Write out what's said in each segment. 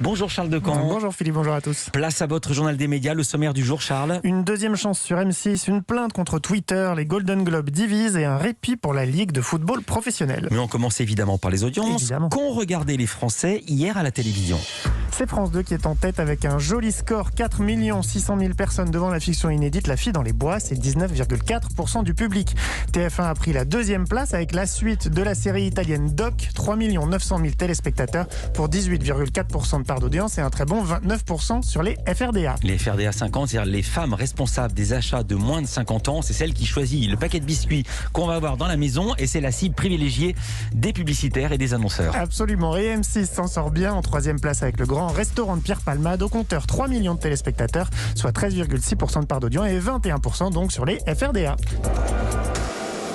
Bonjour Charles Decamp. Bonjour Philippe, bonjour à tous. Place à votre journal des médias, le sommaire du jour Charles. Une deuxième chance sur M6, une plainte contre Twitter, les Golden Globes divisent et un répit pour la Ligue de football professionnel. Mais on commence évidemment par les audiences qu'ont regardé les Français hier à la télévision. C'est France 2 qui est en tête avec un joli score, 4 600 000 personnes devant la fiction inédite La fille dans les bois, c'est 19,4% du public. TF1 a pris la deuxième place avec la suite de la série italienne Doc, 3 900 000 téléspectateurs pour 18,4% de part d'audience et un très bon 29% sur les FRDA. Les FRDA 50, c'est-à-dire les femmes responsables des achats de moins de 50 ans, c'est celle qui choisit le paquet de biscuits qu'on va avoir dans la maison et c'est la cible privilégiée des publicitaires et des annonceurs. Absolument, et M6 s'en sort bien en troisième place avec le grand restaurant de Pierre Palmade au compteur 3 millions de téléspectateurs, soit 13,6% de part d'audience et 21% donc sur les FRDA.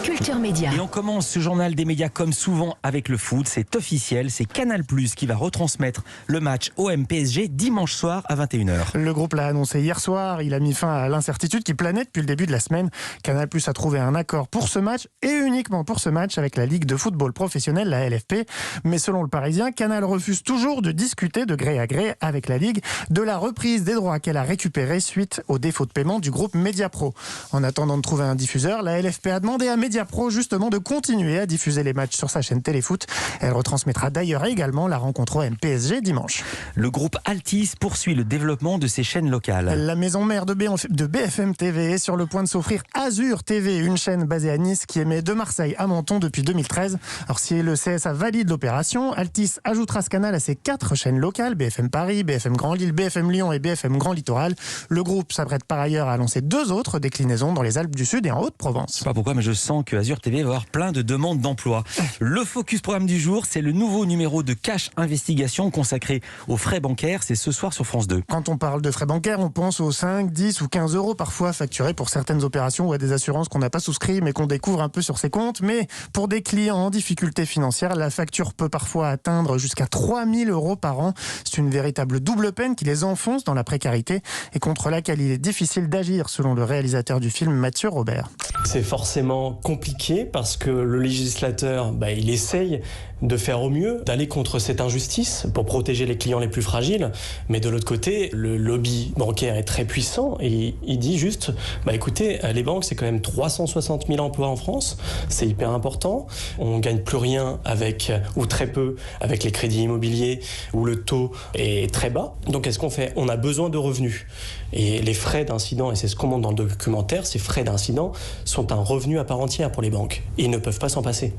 Culture Média. Et on commence ce journal des médias comme souvent avec le foot. C'est officiel, c'est Canal+ qui va retransmettre le match OM-PSG dimanche soir à 21h. Le groupe l'a annoncé hier soir, il a mis fin à l'incertitude qui planait depuis le début de la semaine. Canal+ a trouvé un accord pour ce match et uniquement pour ce match avec la Ligue de football professionnel, la LFP. Mais selon le Parisien, Canal refuse toujours de discuter de gré à gré avec la Ligue de la reprise des droits qu'elle a récupérés suite au défaut de paiement du groupe Mediapro. En attendant de trouver un diffuseur, la LFP a demandé à Mediapro justement de continuer à diffuser les matchs sur sa chaîne Téléfoot. Elle retransmettra d'ailleurs également la rencontre OM-PSG dimanche. Le groupe Altice poursuit le développement de ses chaînes locales. La maison mère de BFM TV est sur le point de s'offrir Azur TV, une chaîne basée à Nice qui émet de Marseille à Menton depuis 2013. Alors si le CSA valide l'opération, Altice ajoutera ce canal à ses 4 chaînes locales, BFM Paris, BFM Grand Lille, BFM Lyon et BFM Grand Littoral. Le groupe s'apprête par ailleurs à lancer 2 autres déclinaisons dans les Alpes du Sud et en Haute-Provence. Je sais pas pourquoi, mais je sens que Azur TV va avoir plein de demandes d'emploi. Le focus programme du jour, c'est le nouveau numéro de Cash Investigation consacré aux frais bancaires. C'est ce soir sur France 2. Quand on parle de frais bancaires, on pense aux 5, 10 ou 15 euros parfois facturés pour certaines opérations ou à des assurances qu'on n'a pas souscrit mais qu'on découvre un peu sur ses comptes. Mais pour des clients en difficulté financière, la facture peut parfois atteindre jusqu'à 3 000 euros par an. C'est une véritable double peine qui les enfonce dans la précarité et contre laquelle il est difficile d'agir, selon le réalisateur du film Mathieu Robert. C'est forcément compliqué parce que le législateur, il essaye de faire au mieux, d'aller contre cette injustice pour protéger les clients les plus fragiles. Mais de l'autre côté, le lobby bancaire est très puissant et il dit juste, écoutez, les banques, c'est quand même 360 000 emplois en France, c'est hyper important. On gagne plus rien avec, ou très peu, avec les crédits immobiliers où le taux est très bas. Donc qu'est-ce qu'on fait ? On a besoin de revenus. Et les frais d'incident, et c'est ce qu'on montre dans le documentaire, ces frais d'incident sont un revenu à part entière pour les banques. Ils ne peuvent pas s'en passer.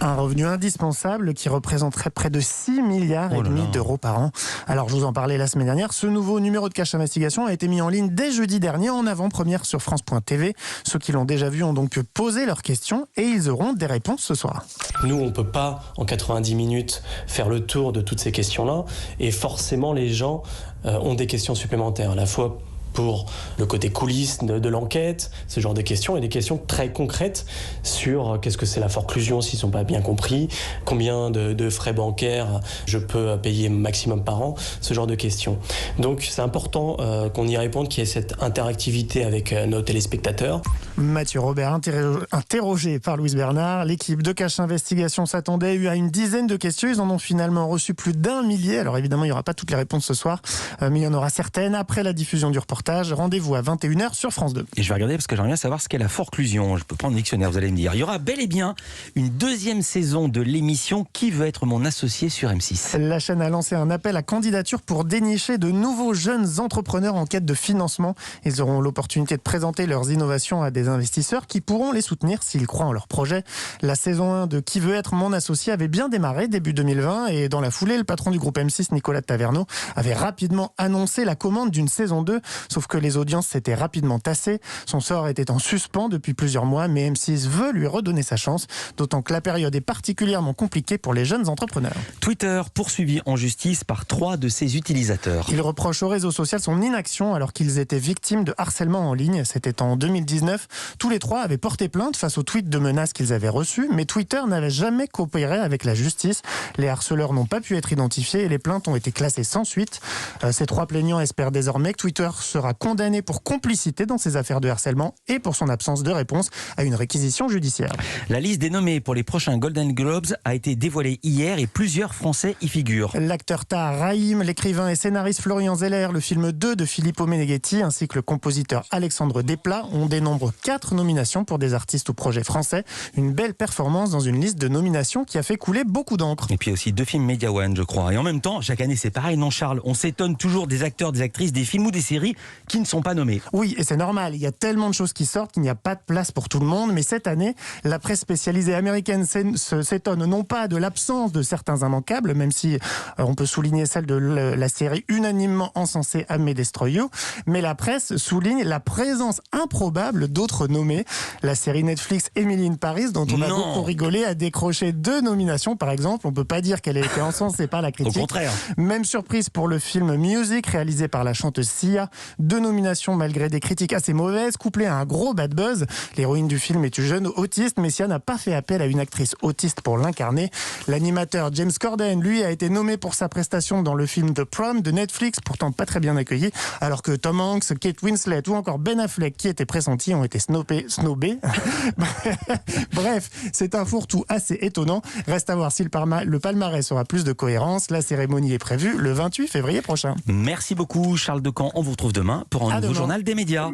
Un revenu indispensable qui représenterait près de 6 milliards et demi d'euros par an. Alors, je vous en parlais la semaine dernière, ce nouveau numéro de Cash Investigation a été mis en ligne dès jeudi dernier en avant-première sur France.tv. Ceux qui l'ont déjà vu ont donc pu poser leurs questions et ils auront des réponses ce soir. Nous, on ne peut pas, en 90 minutes, faire le tour de toutes ces questions-là. Et forcément, les gens ont des questions supplémentaires, à la fois pour le côté coulisses de l'enquête, ce genre de questions, et des questions très concrètes sur qu'est-ce que c'est la forclusion s'ils ne sont pas bien compris, combien de frais bancaires je peux payer maximum par an, ce genre de questions. Donc c'est important qu'on y réponde, qu'il y ait cette interactivité avec nos téléspectateurs. Mathieu Robert, interrogé par Louise Bernard, l'équipe de Cash Investigation s'attendait à une dizaine de questions, ils en ont finalement reçu plus d'1 millier. Alors évidemment il n'y aura pas toutes les réponses ce soir, mais il y en aura certaines après la diffusion du reportage. Rendez-vous à 21h sur France 2. Et je vais regarder parce que j'aimerais bien savoir ce qu'est la forclusion. Je peux prendre le dictionnaire, vous allez me dire. Il y aura bel et bien une deuxième saison de l'émission Qui veut être mon associé sur M6. La chaîne a lancé un appel à candidature pour dénicher de nouveaux jeunes entrepreneurs en quête de financement. Ils auront l'opportunité de présenter leurs innovations à des investisseurs qui pourront les soutenir s'ils croient en leur projet. La saison 1 de Qui veut être mon associé avait bien démarré début 2020 et dans la foulée, le patron du groupe M6, Nicolas Taverneau, avait rapidement annoncé la commande d'une saison 2. Sauf que les audiences s'étaient rapidement tassées. Son sort était en suspens depuis plusieurs mois, mais M6 veut lui redonner sa chance, d'autant que la période est particulièrement compliquée pour les jeunes entrepreneurs. Twitter poursuivi en justice par 3 de ses utilisateurs. Il reproche au réseau social son inaction alors qu'ils étaient victimes de harcèlement en ligne. C'était en 2019. Tous les trois avaient porté plainte face aux tweets de menaces qu'ils avaient reçus, mais Twitter n'avait jamais coopéré avec la justice. Les harceleurs n'ont pas pu être identifiés et les plaintes ont été classées sans suite. Ces trois plaignants espèrent désormais que Twitter sera condamné pour complicité dans ces affaires de harcèlement et pour son absence de réponse à une réquisition judiciaire. La liste des nommés pour les prochains Golden Globes a été dévoilée hier et plusieurs Français y figurent. L'acteur Tahar Rahim, l'écrivain et scénariste Florian Zeller, le film 2 de Filippo Meneghetti ainsi que le compositeur Alexandre Desplat ont dénombré 4 nominations pour des artistes ou projets français. Une belle performance dans une liste de nominations qui a fait couler beaucoup d'encre. Et puis aussi 2 films Media One, je crois. Et en même temps, chaque année c'est pareil, non Charles? On s'étonne toujours des acteurs, des actrices, des films ou des séries qui ne sont pas nommés. Oui, et c'est normal. Il y a tellement de choses qui sortent qu'il n'y a pas de place pour tout le monde. Mais cette année, la presse spécialisée américaine s'étonne non pas de l'absence de certains immanquables, même si on peut souligner celle de la série unanimement encensée I May Destroy You, mais la presse souligne la présence improbable d'autres nommés. La série Netflix Emily in Paris, dont on a beaucoup rigolé, a décroché 2 nominations par exemple. On peut pas dire qu'elle a été encensée par la critique. Au contraire. Même surprise pour le film Music, réalisé par la chanteuse Sia. 2 nominations malgré des critiques assez mauvaises, couplées à un gros bad buzz. L'héroïne du film est une jeune autiste, mais Sia n'a pas fait appel à une actrice autiste pour l'incarner. L'animateur James Corden, lui, a été nommé pour sa prestation dans le film The Prom de Netflix, pourtant pas très bien accueilli, alors que Tom Hanks, Kate Winslet ou encore Ben Affleck, qui étaient pressentis, ont été snobés. Bref, c'est un fourre-tout assez étonnant. Reste à voir si le palmarès aura plus de cohérence. La cérémonie est prévue le 28 février prochain. Merci beaucoup Charles Decamp. On vous retrouve demain pour un nouveau journal des médias.